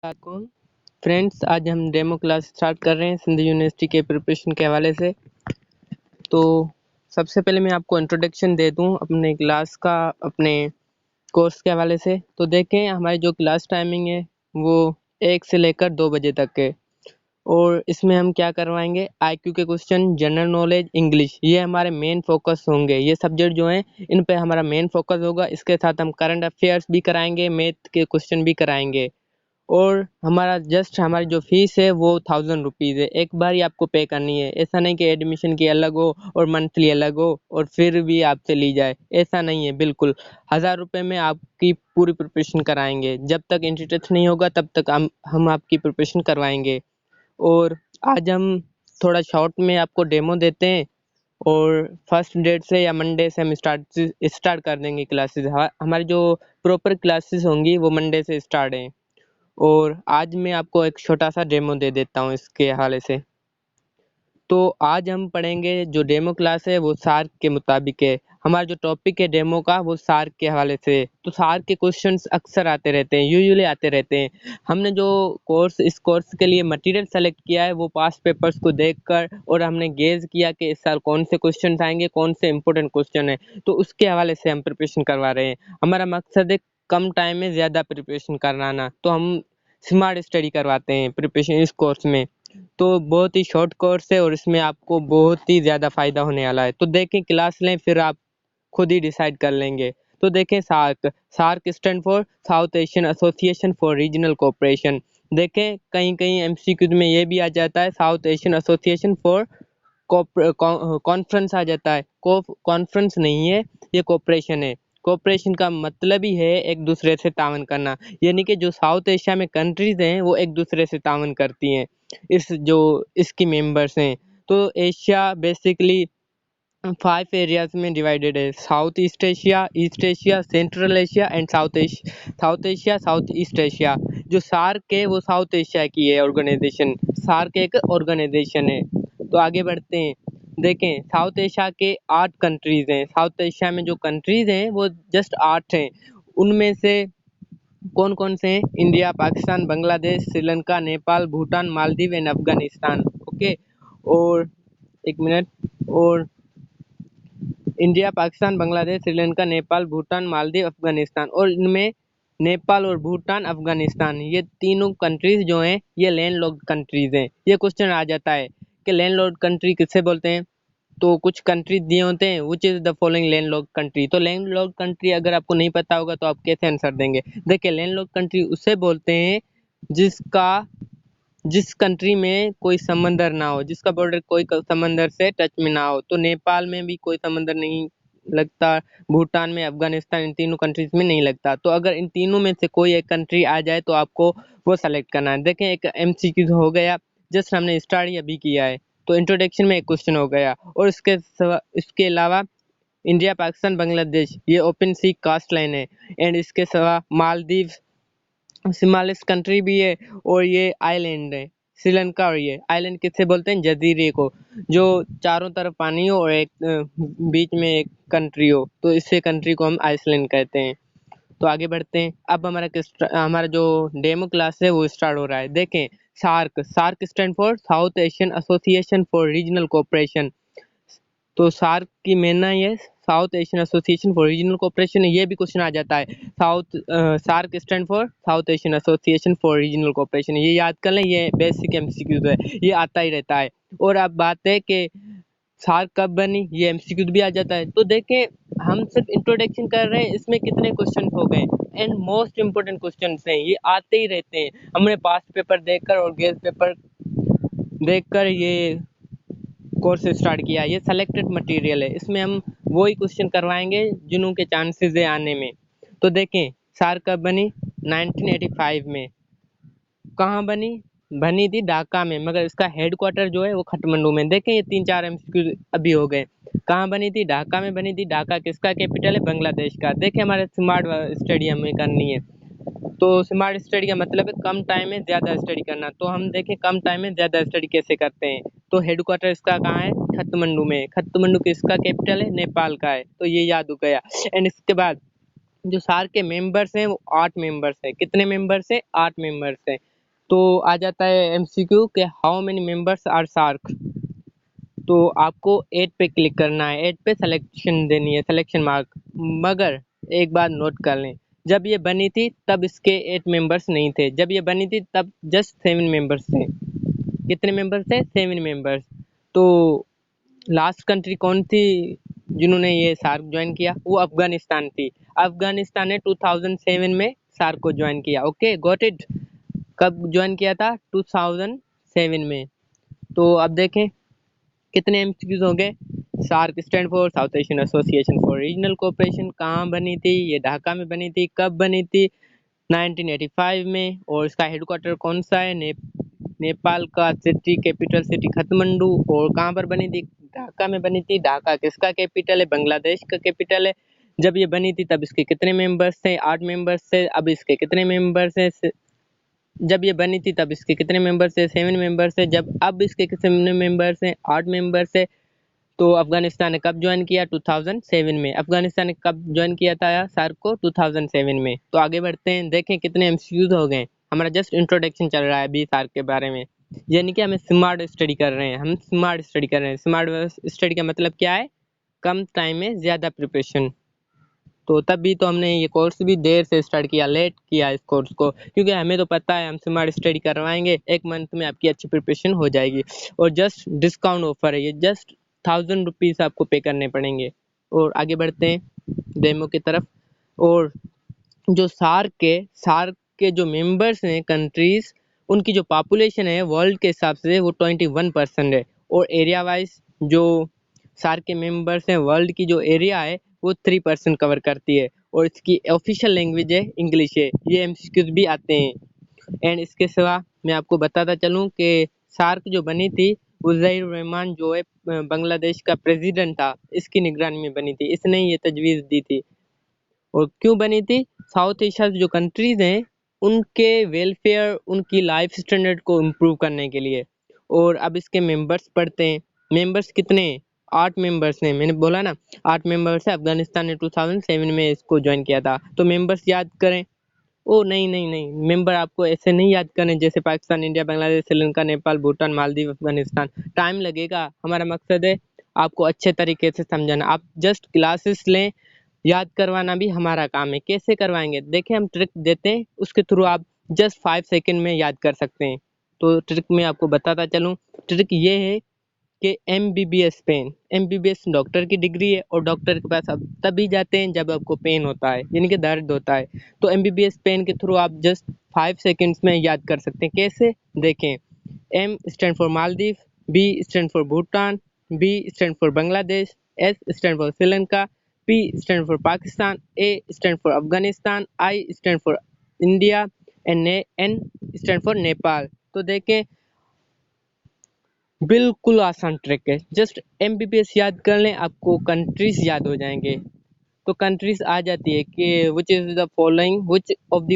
वालेकुम फ्रेंड्स, आज हम डेमो क्लास स्टार्ट कर रहे हैं सिंध यूनिवर्सिटी के प्रिपरेशन के हवाले से। तो सबसे पहले मैं आपको इंट्रोडक्शन दे दूं अपने क्लास का, अपने कोर्स के हवाले से। तो देखें, हमारी जो क्लास टाइमिंग है वो 1 से लेकर 2 बजे तक है और इसमें हम क्या करवाएंगे, आईक्यू के क्वेश्चन, जनरल नॉलेज, इंग्लिश, ये हमारे मेन फोकस होंगे। ये सब्जेक्ट जो हैं इन पे हमारा मेन फोकस होगा। इसके साथ हम करंट अफेयर्स भी कराएंगे, मैथ के क्वेश्चन भी कराएंगे। और हमारी जो फीस है वो 1000 रुपीज़ है, एक बार ही आपको पे करनी है। ऐसा नहीं कि एडमिशन की अलग हो और मंथली अलग हो और फिर भी आपसे ली जाए, ऐसा नहीं है बिल्कुल। 1000 रुपये में आपकी पूरी प्रिपरेशन कराएंगे। जब तक एंट्री टेस्ट नहीं होगा तब तक हम आपकी प्रिपरेशन करवाएंगे। और आज हम थोड़ा शॉर्ट में आपको डेमो देते हैं और फर्स्ट डेट से या मंडे से हम स्टार्ट कर देंगे क्लासेस। हमारी जो प्रॉपर क्लासेस होंगी वो मंडे से स्टार्ट हैं। और आज मैं आपको एक छोटा सा डेमो दे देता हूँ इसके हवाले से। तो आज हम पढ़ेंगे, जो डेमो क्लास है वो सार्क के मुताबिक है। हमारा जो टॉपिक है डेमो का वो सार्क के हवाले से है। तो सार्क के क्वेश्चंस अक्सर आते रहते हैं, यूजुअली आते रहते हैं। हमने जो इस कोर्स के लिए मटेरियल सेलेक्ट किया है वो पास्ट पेपर्स को देखकर, और हमने गेज किया कि इस साल कौन से क्वेश्चन आएंगे, कौन से इंपॉर्टेंट क्वेश्चन है, तो उसके हवाले से हम प्रिपरेशन करवा रहे हैं। हमारा मकसद है कम टाइम में ज़्यादा प्रिपरेशन कराना। तो हम स्मार्ट स्टडी करवाते हैं प्रिपरेशन इस कोर्स में। तो बहुत ही शॉर्ट कोर्स है और इसमें आपको बहुत ही ज़्यादा फ़ायदा होने वाला है। तो देखें, क्लास लें, फिर आप खुद ही डिसाइड कर लेंगे। तो देखें, SAARC SAARC stand for South Asian association for Regional Cooperation. देखें, कहीं कहीं एमसीक्यू में ये भी आ जाता है, South Asian association for conference आ जाता है। कॉन्फ्रेंस नहीं है, ये कोऑपरेशन है। कोऑपरेशन का मतलब ही है एक दूसरे से तावन करना, यानी कि जो साउथ एशिया में कंट्रीज हैं वो एक दूसरे से तावन करती हैं, इसकी मेंबर्स हैं। तो एशिया बेसिकली 5 एरियाज में डिवाइडेड है: south east Asia, central Asia and south east Asia. जो सार्क है वो साउथ एशिया की है ऑर्गेनाइजेशन। सार्क एक ऑर्गेनाइजेशन है। तो आगे बढ़ते हैं। देखें, साउथ एशिया के 8 कंट्रीज हैं। साउथ एशिया में जो कंट्रीज हैं वो जस्ट 8 हैं। उनमें से कौन कौन से हैं? India, Pakistan, Bangladesh, Sri Lanka, Nepal, Bhutan, Maldives and Afghanistan. Okay. और एक मिनट। और इंडिया, पाकिस्तान, बांग्लादेश, श्रीलंका, नेपाल, भूटान, मालदीव, अफगानिस्तान। और इनमें नेपाल और भूटान, अफगानिस्तान, ये तीनों कंट्रीज जो हैं ये लैंड लॉक्ड कंट्रीज हैं। ये क्वेश्चन आ जाता है कि लैंड लॉक्ड कंट्री किससे बोलते हैं। तो कुछ कंट्रीज दिए होते हैं, which is the following land locked country. तो लैंड लॉक्ड कंट्री अगर आपको नहीं पता होगा तो आप कैसे आंसर देंगे। देखिए, लैंड लॉक्ड कंट्री उसे बोलते हैं जिस कंट्री में कोई समंदर ना हो, जिसका बॉर्डर कोई समंदर से टच में ना हो। तो नेपाल में भी कोई समंदर नहीं लगता, भूटान में, अफगानिस्तान, इन तीनों कंट्रीज में नहीं लगता। तो अगर इन तीनों में से कोई एक कंट्री आ जाए तो आपको वो सेलेक्ट करना है। देखें, एक एमसीक्यू हो गया, जस्ट हमने स्टार्ट अभी किया है। तो इंट्रोडक्शन में एक क्वेश्चन हो गया। और इसके अलावा इंडिया, पाकिस्तान, बांग्लादेश, ये ओपन सी कास्ट लाइन है। एंड इसके सिवा मालदीव स्मॉलेस्ट कंट्री भी है और ये आइलैंड है, श्रीलंका। और ये आइलैंड किससे बोलते हैं? जजीरे को, जो चारों तरफ पानी हो और एक बीच में एक कंट्री हो, तो इससे कंट्री को हम आइसलैंड कहते हैं। तो आगे बढ़ते हैं। अब हमारा जो डेमो क्लास है वो स्टार्ट हो रहा है। देखें, SAARC stand for South Asian association for Regional Cooperation. तो सार्क की मेना ये South Asian association for Regional Cooperation, ये भी क्वेश्चन आ जाता है। SAARC stand for South Asian association for Regional Cooperation, ये याद कर लें, ये बेसिक एमसीक्यूज है, ये आता ही रहता है। और अब बात है कि सार्क कब बनी, ये एमसीक्यू भी आ जाता है। तो देखें, हम सिर्फ इंट्रोडक्शन कर रहे हैं, इसमें कितने क्वेश्चन हो गए एंड मोस्ट इंपोर्टेंट क्वेश्चन हैं, ये आते ही रहते हैं। हमने पास्ट पेपर देखकर और गेस पेपर देखकर ये कोर्स स्टार्ट किया। ये सेलेक्टेड मटेरियल है, इसमें हम वही क्वेश्चन करवाएंगे जिन्हों के चांसेस है आने में। तो देखें, सार्क कब बनी? 1985 में। कहाँ बनी? बनी थी ढाका में, मगर इसका हेडक्वार्टर जो है वो काठमांडू में। देखें, ये 3-4 एमसीक्यू अभी हो गए। कहाँ बनी थी? ढाका में बनी थी। ढाका किसका कैपिटल है? बांग्लादेश का। देखें, हमारे स्मार्ट स्टेडियम में करनी है। तो स्मार्ट स्टडी का मतलब है कम टाइम में ज़्यादा स्टडी करना। तो हम देखें कम टाइम में ज़्यादा स्टडी कैसे करते हैं। तो हेडक्वार्टर इसका कहाँ है? काठमांडू में। काठमांडू किसका कैपिटल है? नेपाल का है। तो ये याद हो गया। एंड इसके बाद जो सार्क के मेंबर्स हैं वो 8 मेंबर्स हैं। कितने मेंबर्स हैं? 8 मेंबर्स हैं। तो आ जाता है एमसीक्यू के how many members are SAARC. तो आपको 8 पे क्लिक करना है, 8 पे सिलेक्शन देनी है, सिलेक्शन मार्क। मगर एक बात नोट कर लें, जब ये बनी थी तब इसके 8 मेंबर्स नहीं थे, जब ये बनी थी तब जस्ट 7 मेंबर्स थे। कितने मेंबर्स थे? 7 मेंबर्स। तो लास्ट कंट्री कौन थी जिन्होंने ये सार्क ज्वाइन किया? वो अफगानिस्तान थी। अफगानिस्तान ने 2007 में सार्क को ज्वाइन किया। Okay, got it. कब ज्वाइन किया था? 2007 में। तो अब देखें कितने एमसीक्यूज हो गए। SAARC stand for South Asian association for Regional Cooperation. कहाँ बनी थी? ये ढाका में बनी थी। कब बनी थी? 1985 में। और इसका हेडक्वार्टर कौन सा है? नेपाल का सिटी, कैपिटल सिटी काठमांडू। और कहाँ पर बनी थी? ढाका में बनी थी। ढाका किसका कैपिटल है? बांग्लादेश का कैपिटल है। जब ये बनी थी तब इसके कितने मेंबर्स थे? 8 मेंबर्स थे। अब इसके कितने मेंबर्स हैं? जब ये बनी थी तब इसके कितने मेंबर्स थे? 7 मेंबर्स थे। जब अब इसके कितने मेंबर्स हैं? 8 मेंबर्स है। तो अफगानिस्तान ने कब ज्वाइन किया? 2007 में। अफगानिस्तान ने कब ज्वाइन किया था सार्क को? 2007 में। तो आगे बढ़ते हैं, देखें कितने एमसीक्यूज हो गए। हमारा जस्ट इंट्रोडक्शन चल रहा है अभी सार्क के बारे में, यानी कि हमें स्मार्ट स्टडी कर रहे हैं। हम स्मार्ट स्टडी कर रहे हैं। स्मार्ट स्टडी का मतलब क्या है? कम टाइम में ज़्यादा प्रिपरेशन। तो तभी तो हमने ये कोर्स भी देर से स्टार्ट किया, लेट किया इस कोर्स को, क्योंकि हमें तो पता है हम स्मार्ट स्टडी करवाएंगे, 1 मंथ में आपकी अच्छी प्रिपरेशन हो जाएगी। और जस्ट डिस्काउंट ऑफर है ये, जस्ट 1000 रुपीज़ आपको पे करने पड़ेंगे। और आगे बढ़ते हैं डेमो की तरफ। और जो सार्क के जो मेंबर्स हैं कंट्रीज, उनकी जो पॉपुलेशन है वर्ल्ड के हिसाब से वो 21% है। और एरिया वाइज जो सार्क के मेंबर्स हैं, वर्ल्ड की जो एरिया है वो 3% कवर करती है। और इसकी ऑफिशियल लैंग्वेज है इंग्लिश है। ये एमसीक्यूज भी आते हैं। एंड इसके सिवा मैं आपको बताता चलूँ कि सार्क जो बनी थी, उज़ैर रहमान जो है बांग्लादेश का प्रेसिडेंट था, इसकी निगरानी में बनी थी। इसने ये तजवीज़ दी थी। और क्यों बनी थी? साउथ एशिया जो कंट्रीज हैं उनके वेलफेयर, उनकी लाइफ स्टैंडर्ड को इम्प्रूव करने के लिए। और अब इसके मेंबर्स पढ़ते हैं। मेंबर्स कितने? 8 मेंबर्स हैं। मैंने बोला ना 8 मेंबर्स है। अफगानिस्तान ने 2007 में इसको ज्वाइन किया था। तो मेंबर्स याद करें। ओ नहीं नहीं नहीं, मेंबर आपको ऐसे नहीं याद करने जैसे पाकिस्तान, इंडिया, बांग्लादेश, श्रीलंका, नेपाल, भूटान, मालदीव, अफगानिस्तान। टाइम लगेगा। हमारा मकसद है आपको अच्छे तरीके से समझाना। आप जस्ट क्लासेस लें, याद करवाना भी हमारा काम है। कैसे करवाएंगे? देखिए हम ट्रिक देते हैं, उसके थ्रू आप जस्ट 5 सेकंड में याद कर सकते हैं। तो ट्रिक में आपको बताता चलूँ। ट्रिक ये है कि एमबीबीएस पेन, एमबीबीएस डॉक्टर की डिग्री है। और डॉक्टर के पास आप तभी जाते हैं जब आपको पेन होता है, यानी कि दर्द होता है। तो एमबीबीएस पेन के थ्रू आप जस्ट 5 सेकंड्स में याद कर सकते हैं। कैसे? देखें, M stand for Maldives, B stand for Bhutan, B stand for Bangladesh, S stand for Sri Lanka, P stand for Pakistan, A stand for Afghanistan, I stand for India, and N stand for Nepal. तो देखें बिल्कुल आसान ट्रिक है। जस्ट एमबीबीएस याद कर लें, आपको कंट्रीज याद हो जाएंगे। तो कंट्रीज आ जाती है कि which of the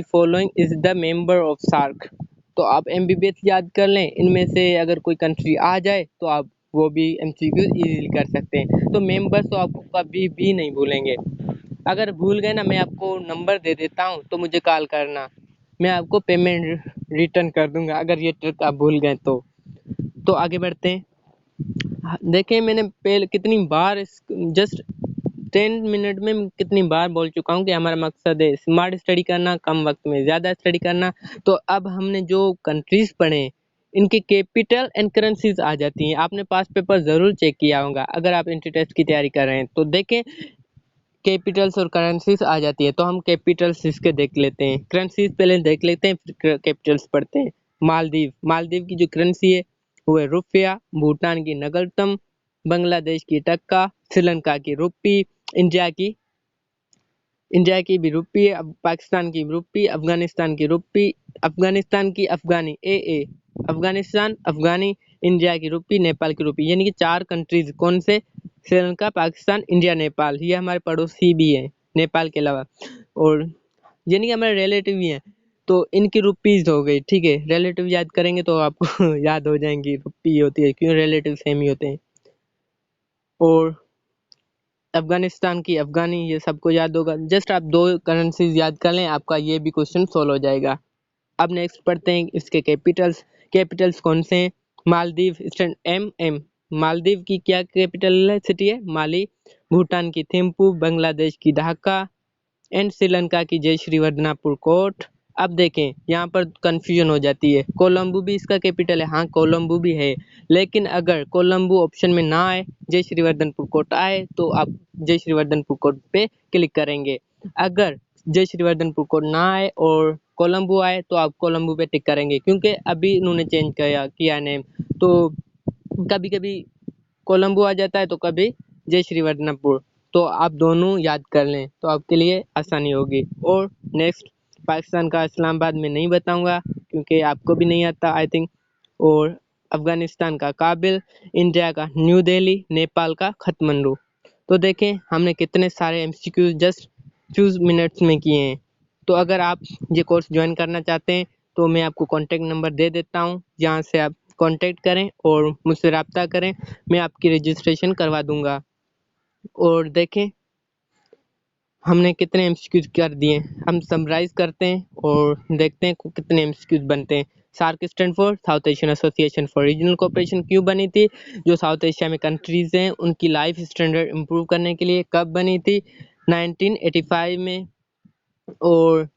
following is the member of SAARC. तो आप एमबीबीएस याद कर लें, इनमें से अगर कोई कंट्री आ जाए तो आप वो भी एमसीक्यू इजीली कर सकते हैं। तो मेंबर्स तो आपको कभी भी नहीं भूलेंगे। अगर भूल गए ना, मैं आपको नंबर दे देता हूँ तो मुझे कॉल करना, मैं आपको पेमेंट रिटर्न कर दूंगा अगर ये ट्रिक आप भूल गए तो। आगे बढ़ते हैं। देखें मैंने पहले कितनी बार इस जस्ट 10 मिनट में कितनी बार बोल चुका हूँ कि हमारा मकसद है स्मार्ट स्टडी करना, कम वक्त में ज़्यादा स्टडी करना। तो अब हमने जो कंट्रीज पढ़े, इनके कैपिटल एंड करेंसीज आ जाती हैं। आपने पास पेपर ज़रूर चेक किया होगा अगर आप एंट्री टेस्ट की तैयारी कर रहे हैं। तो देखें कैपिटल्स और करेंसीज आ जाती है। तो हम कैपिटल्स इसके देख लेते हैं, करेंसीज पहले देख लेते हैं, फिर कैपिटल्स पढ़ते हैं। मालदीव की जो करेंसी है वो है रुपया, भूटान की नगरतम, बांग्लादेश की टक्का, श्रीलंका की रुपी, इंडिया की भी रुपी है, अब पाकिस्तान की रुपी, अफगानिस्तान की रुपी, अफगानिस्तान की अफगानी ए, अफगानिस्तान अफगानी, इंडिया की रुपी, नेपाल की रुपी। यानी कि 4 कंट्रीज कौन से? श्रीलंका, पाकिस्तान, इंडिया, नेपाल। ये हमारे पड़ोसी भी हैं नेपाल के अलावा। और यानी कि हमारे रिलेटिव भी हैं। तो इनकी रुपीज हो गई, ठीक है। रिलेटिव याद करेंगे तो आपको याद हो जाएंगी, रुपी होती है, क्यों रिलेटिव सेम ही होते हैं। और अफगानिस्तान की अफगानी, ये सबको याद होगा। जस्ट आप 2 करेंसीज याद कर लें, आपका ये भी क्वेश्चन सोल्व हो जाएगा। अब नेक्स्ट पढ़ते हैं इसके कैपिटल्स कौन से हैं। मालदीव MM, मालदीव की क्या कैपिटल है, सिटी है माली, भूटान की थिम्पू, बांग्लादेश की ढाका एंड श्रीलंका की जय श्रीवर्धनापुर कोट। अब देखें यहाँ पर कंफ्यूजन हो जाती है, कोलंबो भी इसका कैपिटल है, हाँ कोलंबो भी है, लेकिन अगर कोलंबो ऑप्शन में ना आए, जय श्रीवर्धनपुर कोट आए, तो आप जय श्रीवर्धनपुर कोट पे क्लिक करेंगे। अगर जय श्रीवर्धनपुर कोट ना आए और कोलंबो आए तो आप कोलंबो पे टिक करेंगे, क्योंकि अभी इन्होंने चेंज किया नेम, तो कभी कभी कोलंबो आ जाता है तो कभी जय श्रीवर्धनपुर, तो आप दोनों याद कर लें तो आपके लिए आसानी होगी। और नेक्स्ट पाकिस्तान का इस्लामाबाद में नहीं बताऊंगा क्योंकि आपको भी नहीं आता आई थिंक, और अफगानिस्तान का काबिल, इंडिया का न्यू दिल्ली, नेपाल का काठमांडू। तो देखें हमने कितने सारे MCQ जस्ट फ्यू मिनट्स में किए हैं। तो अगर आप ये कोर्स ज्वाइन करना चाहते हैं तो मैं आपको कॉन्टैक्ट नंबर दे देता हूँ, जहाँ से आप कांटेक्ट करें और मुझसे रब्ता करें, मैं आपकी रजिस्ट्रेशन करवा दूंगा। और देखें हमने कितने MCQs कर दिए, हम समराइज करते हैं और देखते हैं कितने MCQs बनते हैं। SAARC stand for South Asian association for Regional Cooperation क्यों बनी थी, जो साउथ एशिया में कंट्रीज हैं उनकी लाइफ स्टैंडर्ड इम्प्रूव करने के लिए। कब बनी थी, 1985 में। और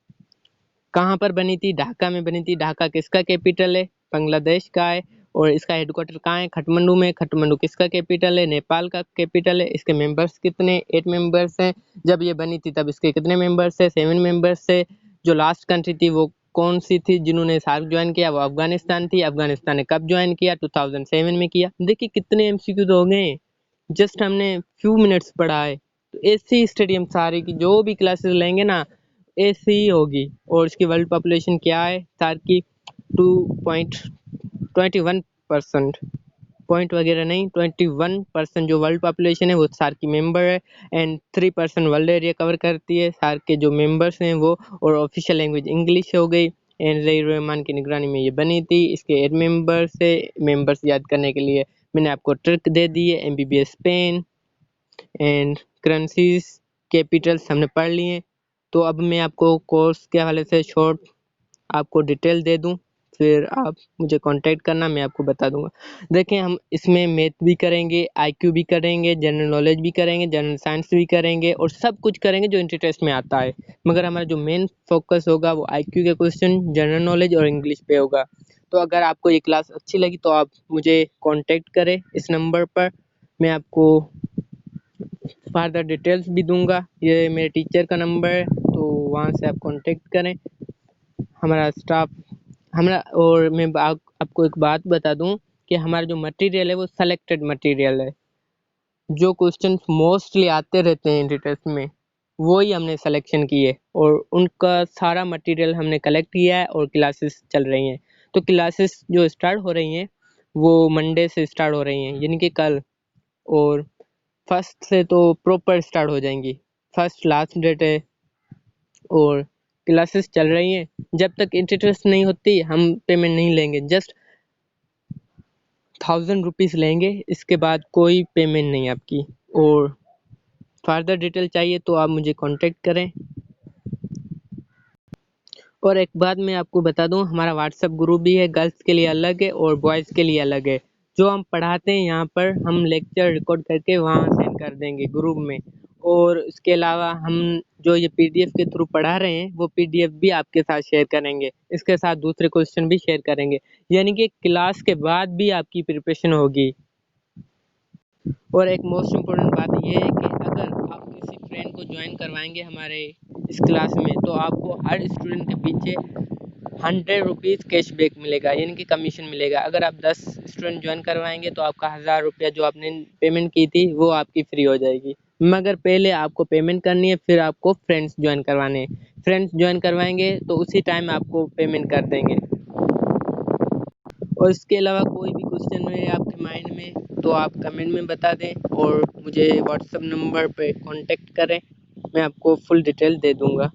कहाँ पर बनी थी, ढाका में बनी थी। ढाका किसका कैपिटल है, बांग्लादेश का है। और इसका हेडक्वार्टर कहाँ है, काठमांडू में। काठमांडू किसका कैपिटल है, नेपाल का कैपिटल है। इसके मेंबर्स कितने, 8 मेंबर्स हैं। जब ये बनी थी तब इसके कितने मेंबर्स है, 7 मेंबर्स है। जो लास्ट कंट्री थी वो कौन सी थी जिन्होंने सार्क ज्वाइन किया, वो अफगानिस्तान थी। अफगानिस्तान ने कब ज्वाइन किया, 2007 में किया। देखिए कितने MCQ हो गए, जस्ट हमने फ्यू मिनट्स पढ़ा है। तो ऐसी स्टेडियम सारे की जो भी क्लासेस लेंगे ना ऐसी ही होगी। और इसकी वर्ल्ड पॉपुलेशन क्या है सार्क की, 2.21%, पॉइंट वगैरह नहीं, 21% जो वर्ल्ड पॉपुलेशन है वो सार्क की मेंबर है। एंड 3% वर्ल्ड एरिया कवर करती है सार्क के जो मेंबर्स हैं वो। और ऑफिशियल लैंग्वेज इंग्लिश हो गई। एंड ज़हीर रहमान की निगरानी में ये बनी थी। इसके 8 मेंबर्स है। मेंबर्स याद करने के लिए मैंने आपको ट्रिक दे दी है, MBBS Spain and currencies Capitals हमने पढ़ लिए। तो अब मैं आपको कोर्स के हवाले से शॉर्ट आपको डिटेल दे दूं, फिर आप मुझे कांटेक्ट करना, मैं आपको बता दूंगा। देखें हम इसमें मैथ भी करेंगे, IQ भी करेंगे, जनरल नॉलेज भी करेंगे, जनरल साइंस भी करेंगे और सब कुछ करेंगे जो इंटर टेस्ट में आता है। मगर हमारा जो मेन फोकस होगा वो IQ के क्वेश्चन, जनरल नॉलेज और इंग्लिश पे होगा। तो अगर आपको ये क्लास अच्छी लगी तो आप मुझे कॉन्टेक्ट करें इस नंबर पर, मैं आपको फर्दर डिटेल्स भी दूंगा। ये मेरे टीचर का नंबर है, तो वहाँ से आप कांटेक्ट करें। हमारा स्टाफ हमारा, और मैं आपको एक बात बता दूं कि हमारा जो मटेरियल है वो सेलेक्टेड मटेरियल है। जो क्वेश्चंस मोस्टली आते रहते हैं इंटर टेस्ट में वो ही हमने सिलेक्शन किए और उनका सारा मटेरियल हमने कलेक्ट किया है और क्लासेस चल रही हैं। तो क्लासेस जो स्टार्ट हो रही हैं वो मंडे से स्टार्ट हो रही हैं, यानी कि कल। और फर्स्ट से तो प्रॉपर स्टार्ट हो जाएंगी, फर्स्ट लास्ट डेट है और क्लासेस चल रही हैं। जब तक इंटरेस्ट नहीं होती हम पेमेंट नहीं लेंगे, जस्ट 1000 रुपीज़ लेंगे, इसके बाद कोई पेमेंट नहीं आपकी। और फर्दर डिटेल चाहिए तो आप मुझे कांटेक्ट करें। और एक बात मैं आपको बता दूं, हमारा व्हाट्सएप ग्रुप भी है, गर्ल्स के लिए अलग है और बॉयज़ के लिए अलग है। जो हम पढ़ाते हैं यहाँ पर हम लेक्चर रिकॉर्ड करके वहाँ सेंड कर देंगे ग्रुप में। और इसके अलावा हम जो ये PDF के थ्रू पढ़ा रहे हैं वो PDF भी आपके साथ शेयर करेंगे, इसके साथ दूसरे क्वेश्चन भी शेयर करेंगे, यानी कि क्लास के बाद भी आपकी प्रिपरेशन होगी। और एक मोस्ट इम्पोर्टेंट बात ये है कि अगर आप किसी फ्रेंड को ज्वाइन करवाएंगे हमारे इस क्लास में तो आपको हर स्टूडेंट के पीछे 100 रुपीज़ कैशबैक मिलेगा, यानी कि कमीशन मिलेगा। अगर आप 10 स्टूडेंट ज्वाइन करवाएंगे तो आपका 1000 रुपया जो आपने पेमेंट की थी वो आपकी फ्री हो जाएगी। मगर पहले आपको पेमेंट करनी है, फिर आपको फ्रेंड्स ज्वाइन करवाने हैं। फ्रेंड्स ज्वाइन करवाएंगे तो उसी टाइम आपको पेमेंट कर देंगे। और इसके अलावा कोई भी क्वेश्चन है आपके माइंड में तो आप कमेंट में बता दें और मुझे व्हाट्सएप नंबर पे कांटेक्ट करें, मैं आपको फुल डिटेल दे दूंगा।